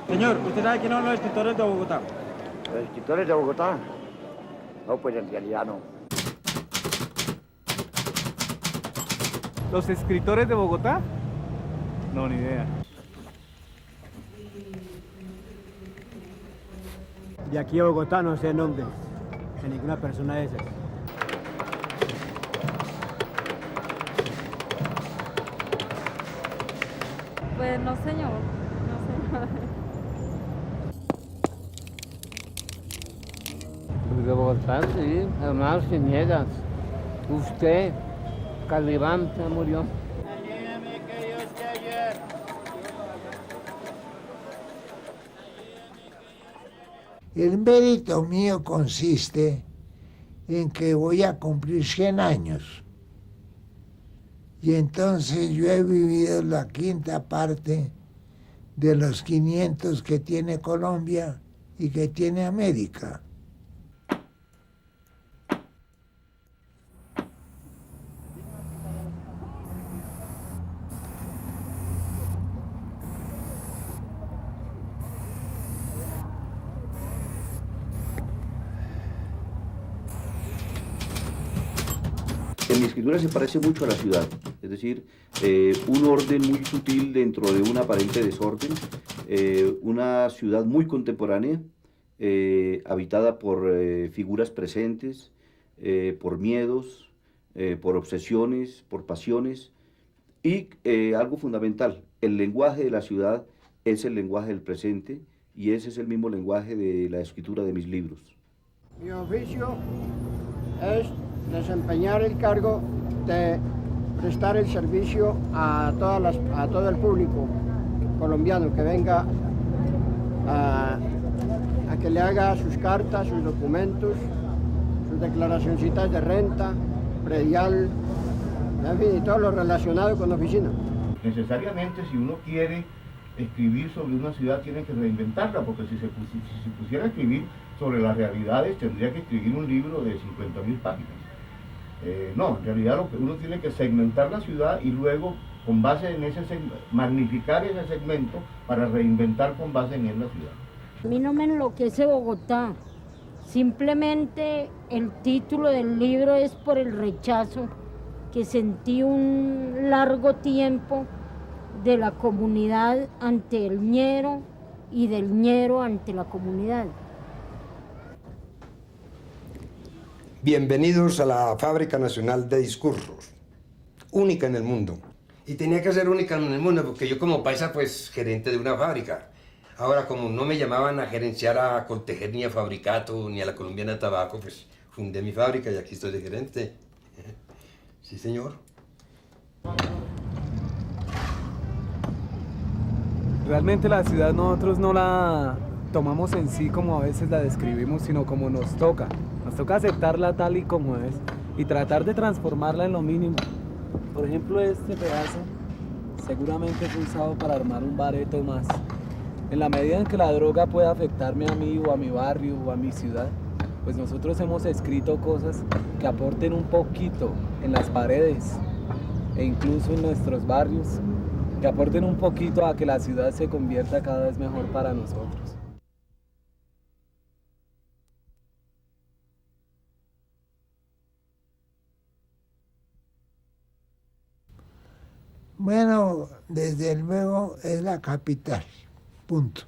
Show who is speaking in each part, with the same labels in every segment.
Speaker 1: Señor, ¿usted sabe quiénes son los escritores de Bogotá?
Speaker 2: ¿Los escritores de Bogotá? No, pues en realidad no.
Speaker 3: ¿Los escritores de Bogotá? No, ni idea.
Speaker 4: De aquí a Bogotá no sé nombres de ninguna persona de esas.
Speaker 5: Pues no, señor. No sé nada.
Speaker 6: De Bogotá, sí, hermanos Ciniegas. Usted, Calibán, se murió.
Speaker 7: El mérito mío consiste en que voy a cumplir 100 años. Y entonces yo he vivido la quinta parte de los 500 que tiene Colombia y que tiene América.
Speaker 8: En mi escritura se parece mucho a la ciudad, es decir, un orden muy sutil dentro de un aparente desorden, una ciudad muy contemporánea, habitada por figuras presentes, por miedos, por obsesiones, por pasiones, y algo fundamental, el lenguaje de la ciudad es el lenguaje del presente, y ese es el mismo lenguaje de la escritura de mis libros.
Speaker 9: Mi oficio es desempeñar el cargo de prestar el servicio a todo el público colombiano que venga a que le haga sus cartas, sus documentos, sus declaracioncitas de renta, predial, en fin, y todo lo relacionado con la oficina.
Speaker 10: Necesariamente, si uno quiere escribir sobre una ciudad, tiene que reinventarla, porque si se pusiera a escribir sobre las realidades, tendría que escribir un libro de 50.000 páginas. No, en realidad lo que uno tiene que segmentar la ciudad y luego, con base en ese magnificar ese segmento para reinventar con base en él la ciudad.
Speaker 11: A mí no me enloquece Bogotá, simplemente el título del libro es por el rechazo que sentí un largo tiempo de la comunidad ante el ñero y del ñero ante la comunidad.
Speaker 12: Bienvenidos a la Fábrica Nacional de Discursos, única en el mundo. Y tenía que ser única en el mundo porque yo como paisa, pues, gerente de una fábrica. Ahora, como no me llamaban a gerenciar a Coltejer ni a Fabricato ni a la Colombiana de Tabaco, pues fundé mi fábrica y aquí estoy de gerente. Sí, señor.
Speaker 3: Realmente la ciudad nosotros no la tomamos en sí como a veces la describimos, sino como nos toca. Nos toca aceptarla tal y como es y tratar de transformarla en lo mínimo. Por ejemplo, este pedazo seguramente fue usado para armar un bareto más. En la medida en que la droga pueda afectarme a mí o a mi barrio o a mi ciudad, pues nosotros hemos escrito cosas que aporten un poquito en las paredes e incluso en nuestros barrios, que aporten un poquito a que la ciudad se convierta cada vez mejor para nosotros.
Speaker 7: Bueno, desde luego es la capital, punto.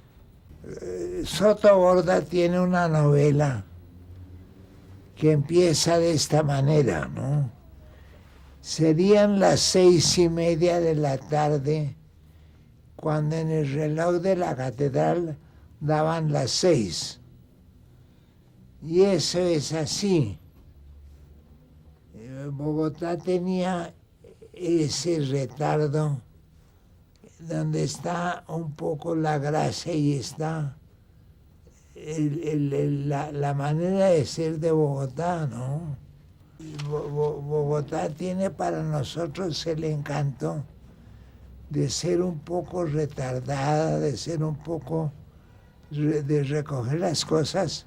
Speaker 7: Soto Borda tiene una novela que empieza de esta manera, ¿no? Serían las 6:30 de la tarde cuando en el reloj de la catedral daban las 6. Y eso es así. Bogotá tenía ese retardo donde está un poco la gracia y está la manera de ser de Bogotá, ¿no? Bogotá tiene para nosotros el encanto de ser un poco retardada, de ser un poco, de recoger las cosas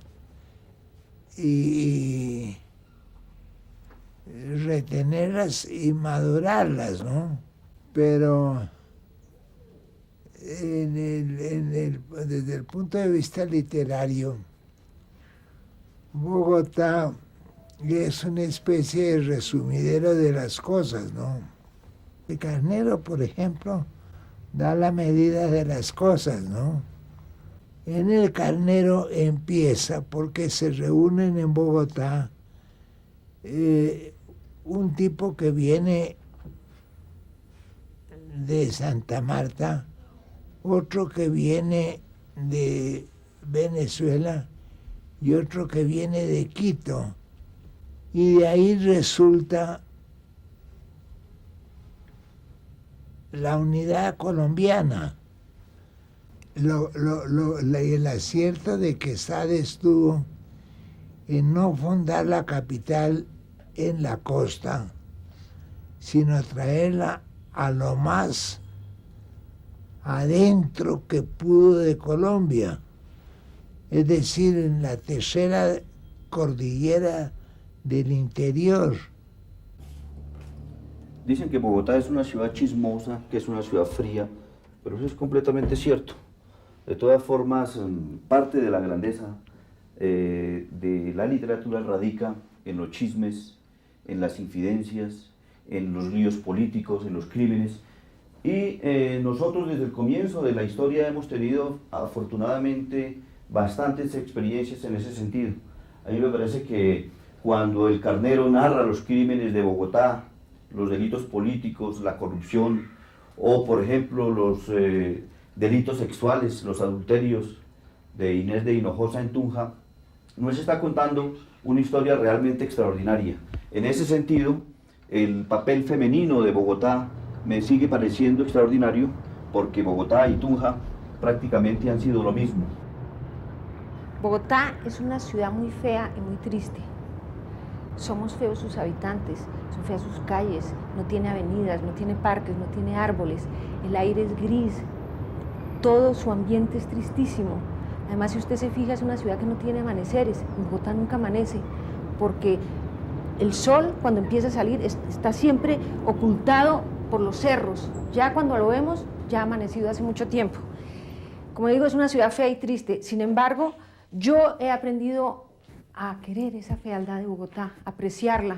Speaker 7: y retenerlas y madurarlas, ¿no? Pero desde el punto de vista literario, Bogotá es una especie de resumidero de las cosas, ¿no? El Carnero, por ejemplo, da la medida de las cosas, ¿no? En el Carnero empieza porque se reúnen en Bogotá un tipo que viene de Santa Marta, otro que viene de Venezuela y otro que viene de Quito. Y de ahí resulta la unidad colombiana. El acierto de Quesada estuvo en no fundar la capital en la costa, sino traerla a lo más adentro que pudo de Colombia, es decir, en la tercera cordillera del interior.
Speaker 8: Dicen que Bogotá es una ciudad chismosa, que es una ciudad fría, pero eso es completamente cierto. De todas formas, parte de la grandeza de la literatura radica en los chismes, en las infidencias, en los líos políticos, en los crímenes. Y nosotros desde el comienzo de la historia hemos tenido afortunadamente bastantes experiencias en ese sentido. A mí me parece que cuando el Carnero narra los crímenes de Bogotá, los delitos políticos, la corrupción, o por ejemplo los delitos sexuales, los adulterios de Inés de Hinojosa en Tunja, nos está contando una historia realmente extraordinaria. En ese sentido, el papel femenino de Bogotá me sigue pareciendo extraordinario, porque Bogotá y Tunja prácticamente han sido lo mismo.
Speaker 13: Bogotá es una ciudad muy fea y muy triste. Somos feos sus habitantes, son feas sus calles, no tiene avenidas, no tiene parques, no tiene árboles, el aire es gris, todo su ambiente es tristísimo. Además, si usted se fija, es una ciudad que no tiene amaneceres. En Bogotá nunca amanece, porque el sol, cuando empieza a salir, está siempre ocultado por los cerros. Ya cuando lo vemos, ya ha amanecido hace mucho tiempo. Como digo, es una ciudad fea y triste. Sin embargo, yo he aprendido a querer esa fealdad de Bogotá, a apreciarla.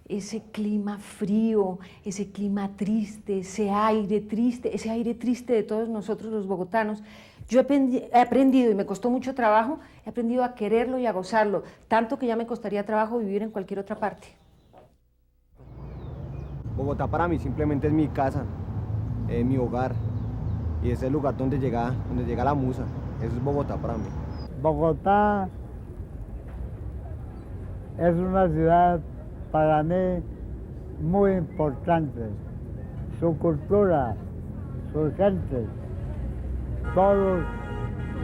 Speaker 13: Ese clima frío, ese clima triste, ese aire triste de todos nosotros los bogotanos. Yo he aprendido, y me costó mucho trabajo, he aprendido a quererlo y a gozarlo, tanto que ya me costaría trabajo vivir en cualquier otra parte.
Speaker 4: Bogotá para mí simplemente es mi casa, mi hogar, y es el lugar donde llega la musa. Eso es Bogotá para mí.
Speaker 14: Bogotá es una ciudad para mí muy importante. Su cultura, sus gentes, todos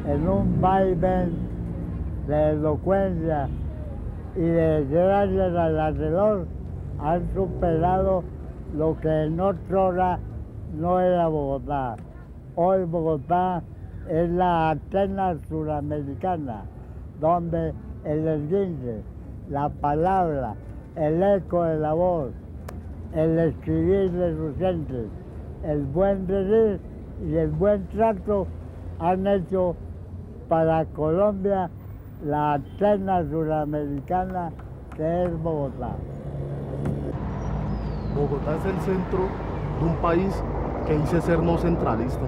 Speaker 14: en un vaivén de elocuencia y de gracias al alrededor han superado lo que en otra hora no era Bogotá. Hoy Bogotá es la Atenas suramericana, donde el esguince, la palabra, el eco de la voz, el escribir de sus gentes, el buen decir y el buen trato han hecho para Colombia la Atenas suramericana que es Bogotá.
Speaker 15: Bogotá es el centro de un país que dice ser no centralista.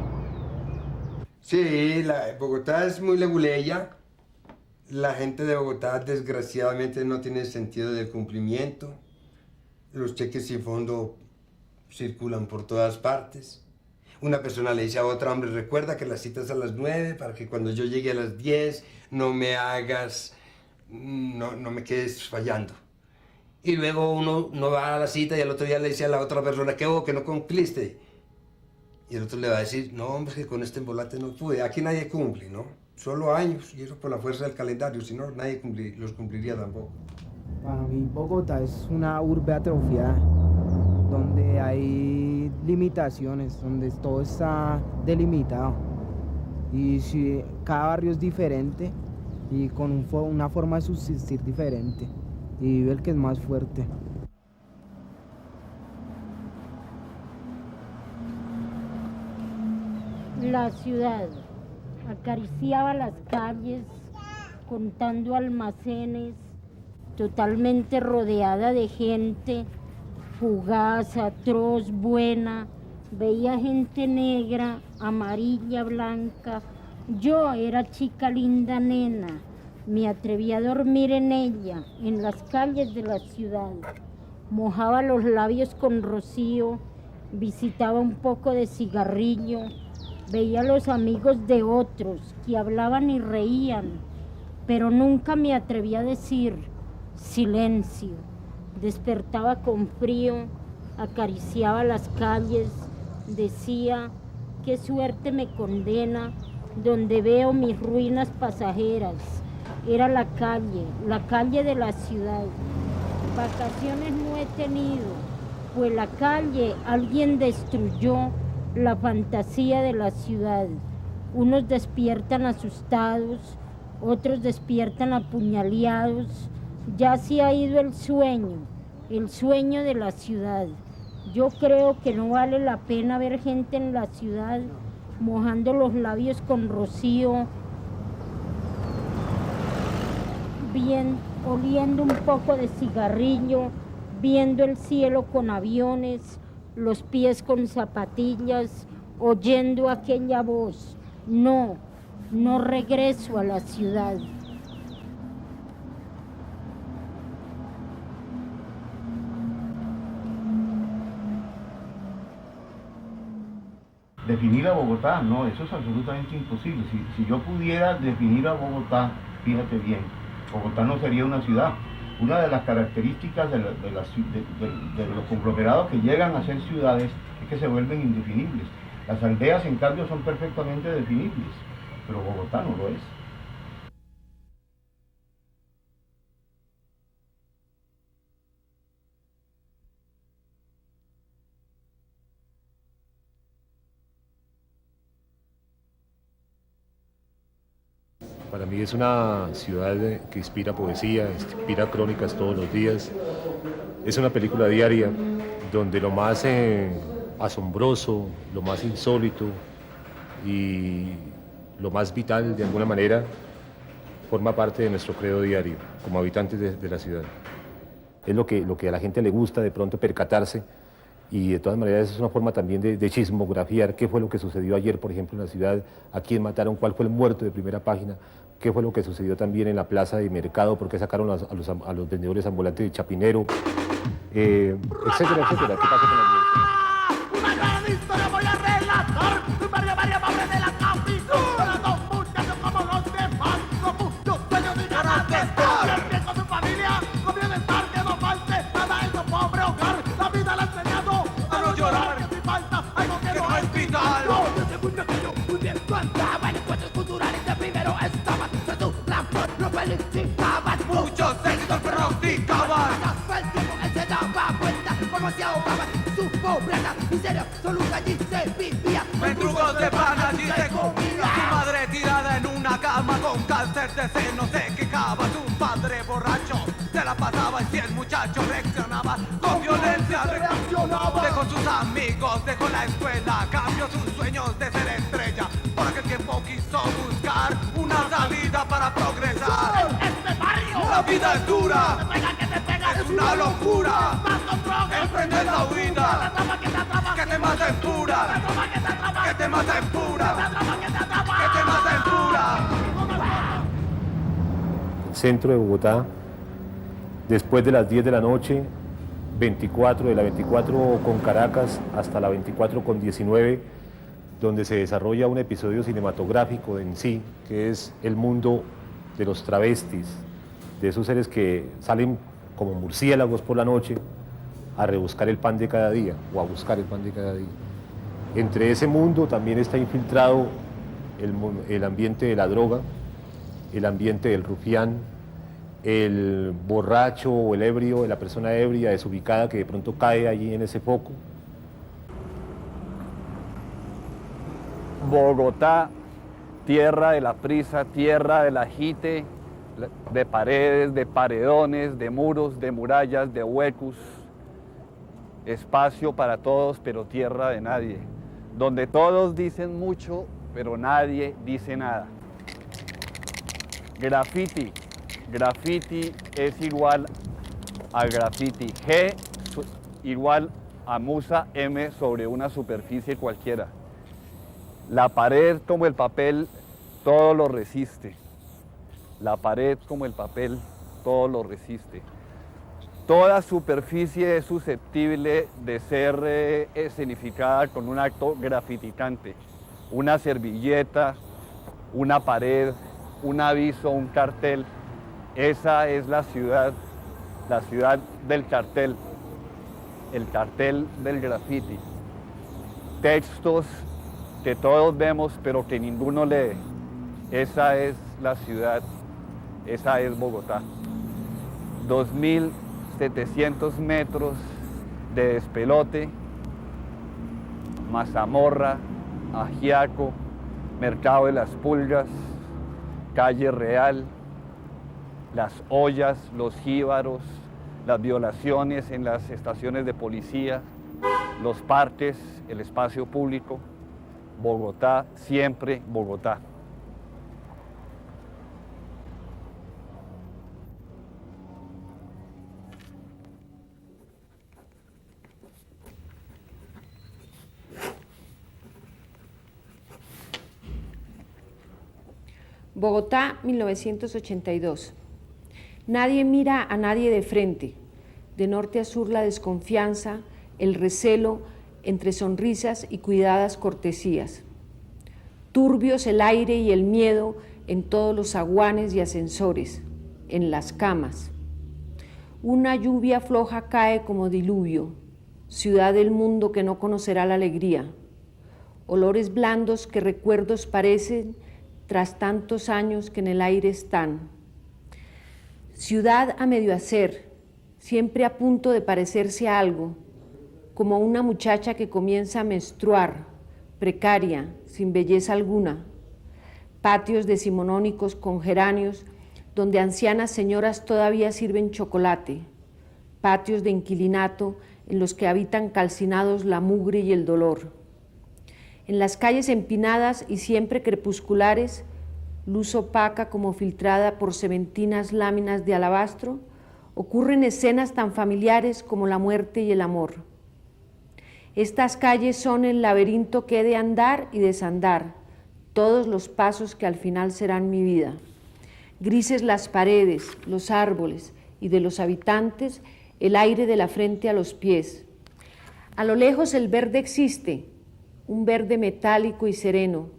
Speaker 12: Sí, Bogotá es muy leguleya. La gente de Bogotá desgraciadamente no tiene sentido del cumplimiento. Los cheques sin fondo circulan por todas partes. Una persona le dice a otra, hombre, recuerda que la cita es a las 9 para que cuando yo llegue a las 10 no me quedes fallando. Y luego uno no va a la cita y al otro día le dice a la otra persona, ¿qué hubo? Que no cumpliste. Y el otro le va a decir, no, hombre, que con este embolate no pude. Aquí nadie cumple, ¿no? Solo años, y eso por la fuerza del calendario, si no, nadie los cumpliría tampoco.
Speaker 16: Para mí, Bogotá es una urbe atrofiada, donde hay limitaciones, donde todo está delimitado. Y si cada barrio es diferente y con una forma de subsistir diferente, y vive el que es más fuerte.
Speaker 11: La ciudad acariciaba las calles, contando almacenes, totalmente rodeada de gente, fugaz, atroz, buena. Veía gente negra, amarilla, blanca. Yo era chica linda nena, me atreví a dormir en ella, en las calles de la ciudad. Mojaba los labios con rocío, visitaba un poco de cigarrillo. Veía a los amigos de otros que hablaban y reían, pero nunca me atreví a decir silencio. Despertaba con frío, acariciaba las calles, decía, qué suerte me condena, donde veo mis ruinas pasajeras. Era la calle de la ciudad. Vacaciones no he tenido, pues la calle alguien destruyó la fantasía de la ciudad. Unos despiertan asustados, otros despiertan apuñaleados. Ya se ha ido el sueño de la ciudad. Yo creo que no vale la pena ver gente en la ciudad mojando los labios con rocío, oliendo un poco de cigarrillo, viendo el cielo con aviones, los pies con zapatillas, oyendo aquella voz. No regreso a la ciudad.
Speaker 10: Definir a Bogotá, no, eso es absolutamente imposible. Si yo pudiera definir a Bogotá, fíjate bien, Bogotá no sería una ciudad. Una de las características de los conglomerados que llegan a ser ciudades es que se vuelven indefinibles. Las aldeas, en cambio, son perfectamente definibles, pero Bogotá no lo es.
Speaker 17: Para mí es una ciudad que inspira poesía, inspira crónicas todos los días. Es una película diaria donde lo más asombroso, lo más insólito y lo más vital, de alguna manera, forma parte de nuestro credo diario, como habitantes de la ciudad. Es lo que a la gente le gusta de pronto percatarse, y de todas maneras es una forma también de chismografiar qué fue lo que sucedió ayer, por ejemplo, en la ciudad, a quién mataron, cuál fue el muerto de primera página, qué fue lo que sucedió también en la plaza de mercado, por qué sacaron a los vendedores ambulantes de Chapinero, etcétera, etcétera. ¿Qué pasa con la vida?
Speaker 18: Una gran historia voy a relatar. Un barrio pobre de la capital. Dos muchachos como los demás, con muchos sueños y ganas de estar. Siempre con su familia, con bienestar, que no falte nada en su pobre hogar. La vida le ha enseñado a no llorar, que si falta algo que no hay vital. Desde muy pequeño, muy bien, tú andabas en encuentros culturales de primero estaban. Tras tu labor lo felicitaban. Muchos éxitos pronosticaban. Hasta el tiempo él se daba cuenta cómo se ahogaban su pobreza, miseria absoluta, allí se vivía. Mendrugos de pan allí se comía. Su madre tirada en una cama con cáncer de seno se quejaba. Su padre borracho se la pasaba y si el muchacho reaccionaba con violencia reaccionaba. Dejó sus amigos, dejó la escuela, cambió sus sueños de ser estrella. Por aquel tiempo quiso buscar una salida para progresar. En este barrio la vida es dura, te pega, es una locura. Más con drogas, emprender la huida, que te atrapa, que te maten pura, que te maten pura, que te maten pura.
Speaker 17: Centro de Bogotá, después de las 10 de la noche, 24, de la 24 con Caracas hasta la 24 con 19, donde se desarrolla un episodio cinematográfico en sí, que es el mundo de los travestis, de esos seres que salen como murciélagos por la noche a rebuscar el pan de cada día, o a buscar el pan de cada día. Entre ese mundo también está infiltrado el ambiente de la droga, el ambiente del rufián, el borracho o el ebrio, la persona ebria, desubicada, que de pronto cae allí en ese foco.
Speaker 19: Bogotá, tierra de la prisa, tierra del agite, de paredes, de paredones, de muros, de murallas, de huecos, espacio para todos, pero tierra de nadie, donde todos dicen mucho, pero nadie dice nada. Graffiti, graffiti es igual a graffiti, G igual a musa M sobre una superficie cualquiera. La pared como el papel, todo lo resiste. La pared como el papel, todo lo resiste. Toda superficie es susceptible de ser escenificada con un acto grafititante. Una servilleta, una pared, un aviso, un cartel. Esa es la ciudad del cartel, el cartel del graffiti. Textos que todos vemos pero que ninguno lee. Esa es la ciudad, esa es Bogotá. 2.700 metros de despelote, Mazamorra, Ajiaco, Mercado de las Pulgas, Calle Real, las ollas, los jíbaros, las violaciones en las estaciones de policía, los parques, el espacio público. Bogotá, siempre Bogotá.
Speaker 13: Bogotá, 1982. Nadie mira a nadie de frente. De norte a sur la desconfianza, el recelo, entre sonrisas y cuidadas cortesías. Turbios el aire y el miedo en todos los zaguanes y ascensores, en las camas. Una lluvia floja cae como diluvio, ciudad del mundo que no conocerá la alegría. Olores blandos que recuerdos parecen tras tantos años que en el aire están. Ciudad a medio hacer, siempre a punto de parecerse a algo, como una muchacha que comienza a menstruar, precaria, sin belleza alguna. Patios decimonónicos con geranios, donde ancianas señoras todavía sirven chocolate. Patios de inquilinato en los que habitan calcinados la mugre y el dolor. En las calles empinadas y siempre crepusculares, luz opaca como filtrada por cementinas láminas de alabastro, ocurren escenas tan familiares como la muerte y el amor. Estas calles son el laberinto que he de andar y desandar, todos los pasos que al final serán mi vida. Grises las paredes, los árboles y de los habitantes, el aire de la frente a los pies. A lo lejos el verde existe, un verde metálico y sereno,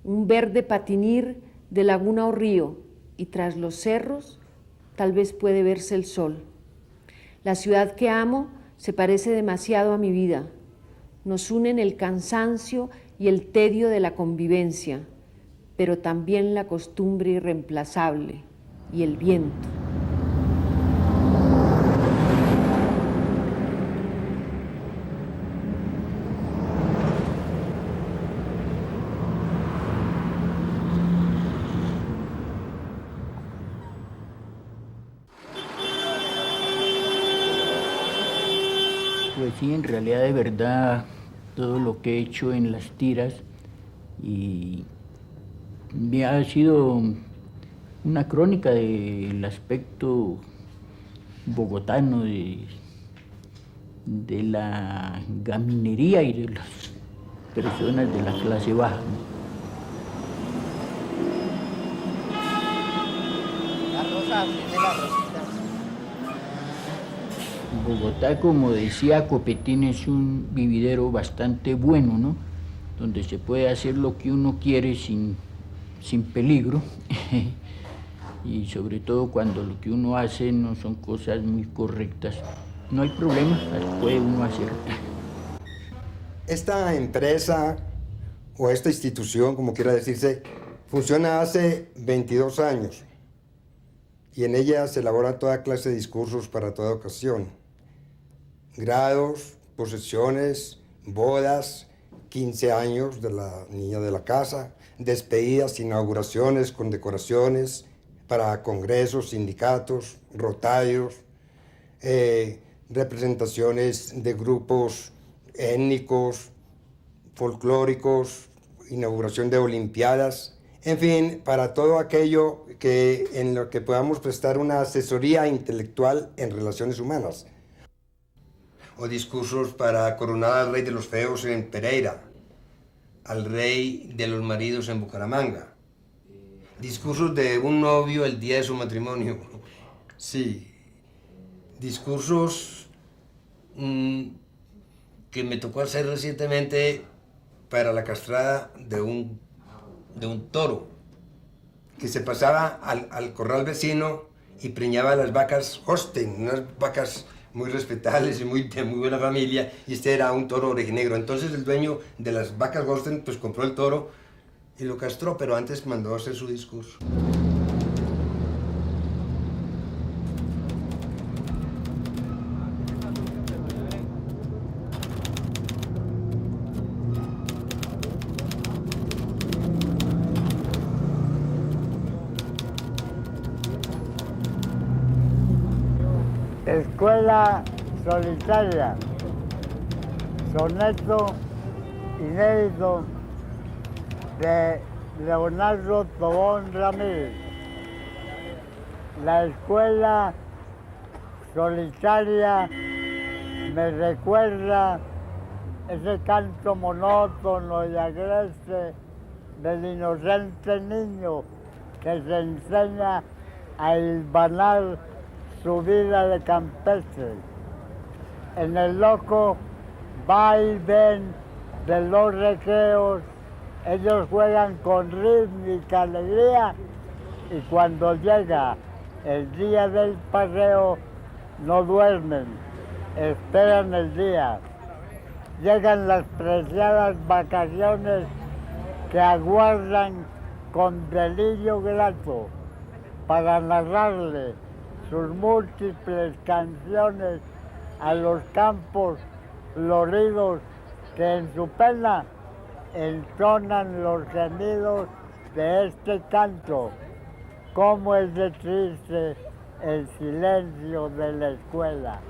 Speaker 13: un verde patinir de laguna o río, y tras los cerros tal vez puede verse el sol. La ciudad que amo se parece demasiado a mi vida. Nos unen el cansancio y el tedio de la convivencia, pero también la costumbre irreemplazable y el viento.
Speaker 20: Pues sí, en realidad de verdad todo lo que he hecho en las tiras y ha sido una crónica del aspecto bogotano de de la gaminería y de las personas de la clase baja, ¿no? Bogotá, como decía Copetín, es un vividero bastante bueno, ¿no? Donde se puede hacer lo que uno quiere sin peligro y sobre todo cuando lo que uno hace no son cosas muy correctas. No hay problema, las puede uno hacer.
Speaker 12: Esta empresa o esta institución, como quiera decirse, funciona hace 22 años y en ella se elabora toda clase de discursos para toda ocasión. Grados, posesiones, bodas, 15 años de la niña de la casa, despedidas, inauguraciones, condecoraciones para congresos, sindicatos, rotarios, representaciones de grupos étnicos, folclóricos, inauguración de olimpiadas, en fin, para todo aquello en lo que podamos prestar una asesoría intelectual en relaciones humanas. O discursos para coronar al rey de los feos en Pereira, al rey de los maridos en Bucaramanga. Discursos de un novio el día de su matrimonio. Sí. Discursos que me tocó hacer recientemente para la castrada de un toro que se pasaba al corral vecino y preñaba a las vacas Holstein, unas vacas muy respetables y de muy buena familia, y este era un toro orejinegro. Entonces el dueño de las vacas Holstein pues compró el toro y lo castró, pero antes mandó a hacer su discurso.
Speaker 14: Escuela solitaria, soneto inédito de Leonardo Tobón Ramírez. La escuela solitaria me recuerda ese canto monótono y agreste del inocente niño que se enseña a hilvanar su vida de campestre. En el loco va y ven de los recreos, ellos juegan con rítmica alegría y cuando llega el día del paseo no duermen, esperan el día. Llegan las preciadas vacaciones que aguardan con delirio grato para narrarle sus múltiples canciones a los campos floridos que en su pena entonan los gemidos de este canto. Cómo es de triste el silencio de la escuela.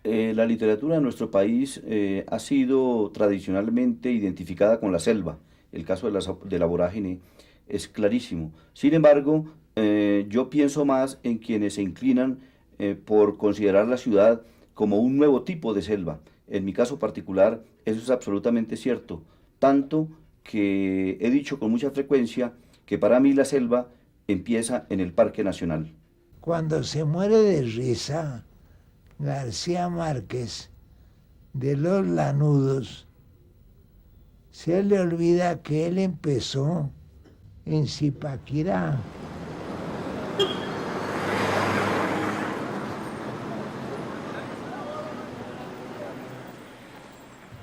Speaker 8: La literatura de nuestro país ha sido tradicionalmente identificada con la selva. El caso de la vorágine es clarísimo. Sin embargo, yo pienso más en quienes se inclinan por considerar la ciudad como un nuevo tipo de selva. En mi caso particular, eso es absolutamente cierto, tanto que he dicho con mucha frecuencia que para mí la selva empieza en el Parque Nacional.
Speaker 7: Cuando se muere de risa García Márquez de Los Lanudos, se le olvida que él empezó en Zipaquirá.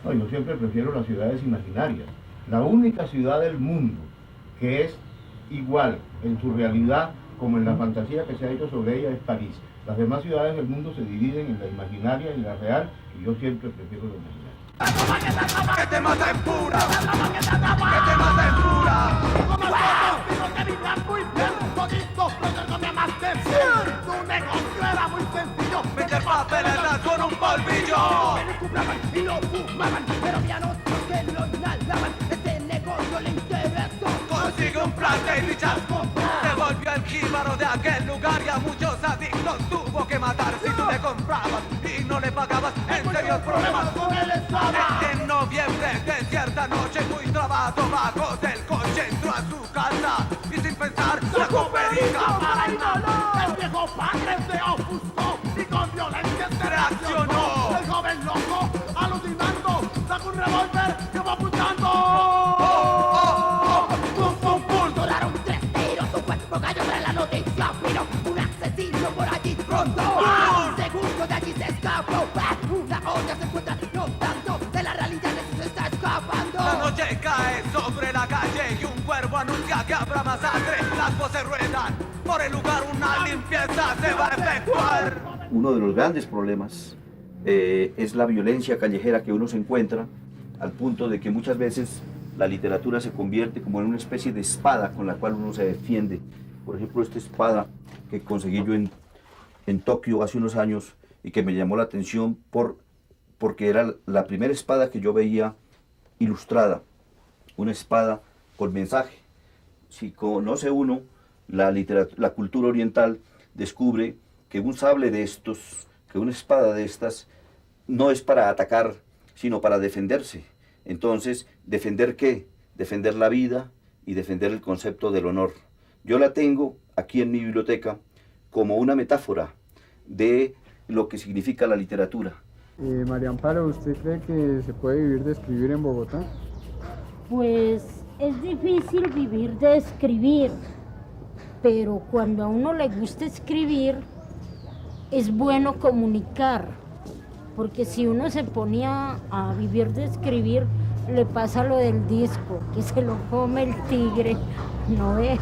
Speaker 10: No, yo siempre prefiero las ciudades imaginarias. La única ciudad del mundo que es igual en su realidad como en la fantasía que se ha hecho sobre ella es París. Las demás ciudades del mundo se dividen en la imaginaria y la real, y yo siempre prefiero la imaginaria.
Speaker 18: Que te maten pura, que te maten pura. Como nosotros, digo que vivas muy bien, todito, pero no me amaste bien. Tu negocio era muy sencillo, meter papeletas con un polvillo. Me compraban y lo fumaban, pero había otros que lo inhalaban. Este negocio le interesó. Consigue un plante y dichas compras. Se volvió el jíbaro de aquel lugar y a muchos adictos tuvo que matar. Si tú le compras serios problemas con el Estado. En noviembre de cierta noche, muy trabado, bajó del coche, entró a su casa y sin pensar sacó perica para inhalar. El viejo padre se ofuscó y con violencia se reaccionó. El joven loco, alucinando, sacó un revólver que va apuntando. ¡Pum, pum, pum! Sonaron 3 tiros, su cuerpo cayó tras la noticia, pero un asesino por allí rondó. Un segundo de allí se escapó. Una olla se encuentra notando de la realidad de que se está escapando. La noche cae sobre la calle y un cuervo anuncia que habrá masacre. Las voces ruedan, por el lugar una limpieza se va a efectuar.
Speaker 8: Uno de los grandes problemas es la violencia callejera que uno se encuentra, al punto de que muchas veces la literatura se convierte como en una especie de espada con la cual uno se defiende. Por ejemplo, esta espada que conseguí yo en Tokio hace unos años y que me llamó la atención porque era la primera espada que yo veía ilustrada, una espada con mensaje. Si conoce uno la cultura oriental, descubre que un sable de estos, que una espada de estas, no es para atacar, sino para defenderse. Entonces, ¿defender qué? Defender la vida y defender el concepto del honor. Yo la tengo aquí en mi biblioteca como una metáfora de lo que significa la literatura.
Speaker 21: María Amparo, ¿usted cree que se puede vivir de escribir en Bogotá?
Speaker 11: Pues es difícil vivir de escribir, pero cuando a uno le gusta escribir, es bueno comunicar, porque si uno se ponía a vivir de escribir, le pasa lo del disco, que se lo come el tigre, ¿no es?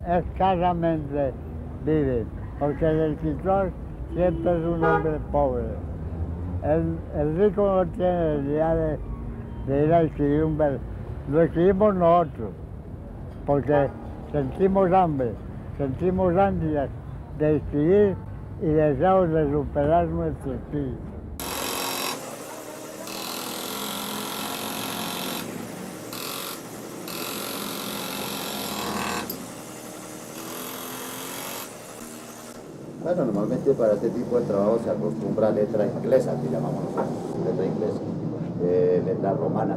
Speaker 14: Escasamente vive, porque el escritor siempre es un hombre pobre. El rico no tiene la idea de ir a escribir un verso. Lo escribimos nosotros, porque sentimos hambre, sentimos ansias de escribir y deseamos de superar nuestro espíritu.
Speaker 22: Bueno, normalmente para este tipo de trabajo se acostumbra a letra inglesa, que llamamos nosotros, letra inglesa, letra romana,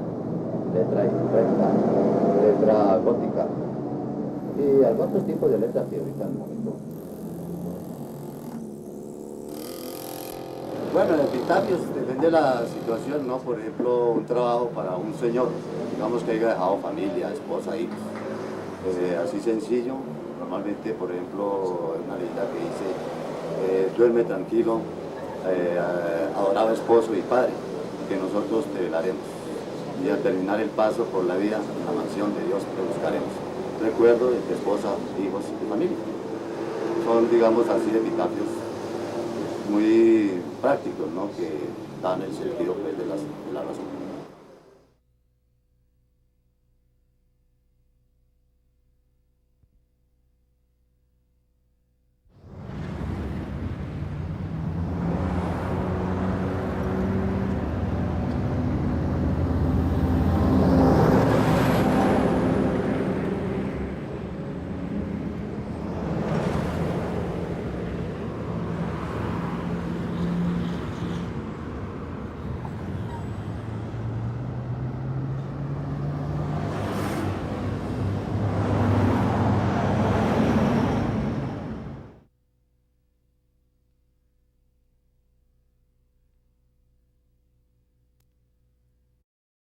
Speaker 22: letra imprenta, letra gótica y algunos tipos de letras que ahorita en el momento. Bueno, en epitafios depende de la situación, ¿no? Por ejemplo, un trabajo para un señor, digamos que haya dejado familia, esposa, hijos, así sencillo. Normalmente, por ejemplo, una leyenda que dice, duerme tranquilo, adorado esposo y padre, que nosotros te velaremos. Y al terminar el paso por la vida, en la mansión de Dios te buscaremos. Recuerdo de tu esposa, hijos y familia. Son, digamos así, epitafios muy prácticos, ¿no? Que dan el sentido pues, de la razón.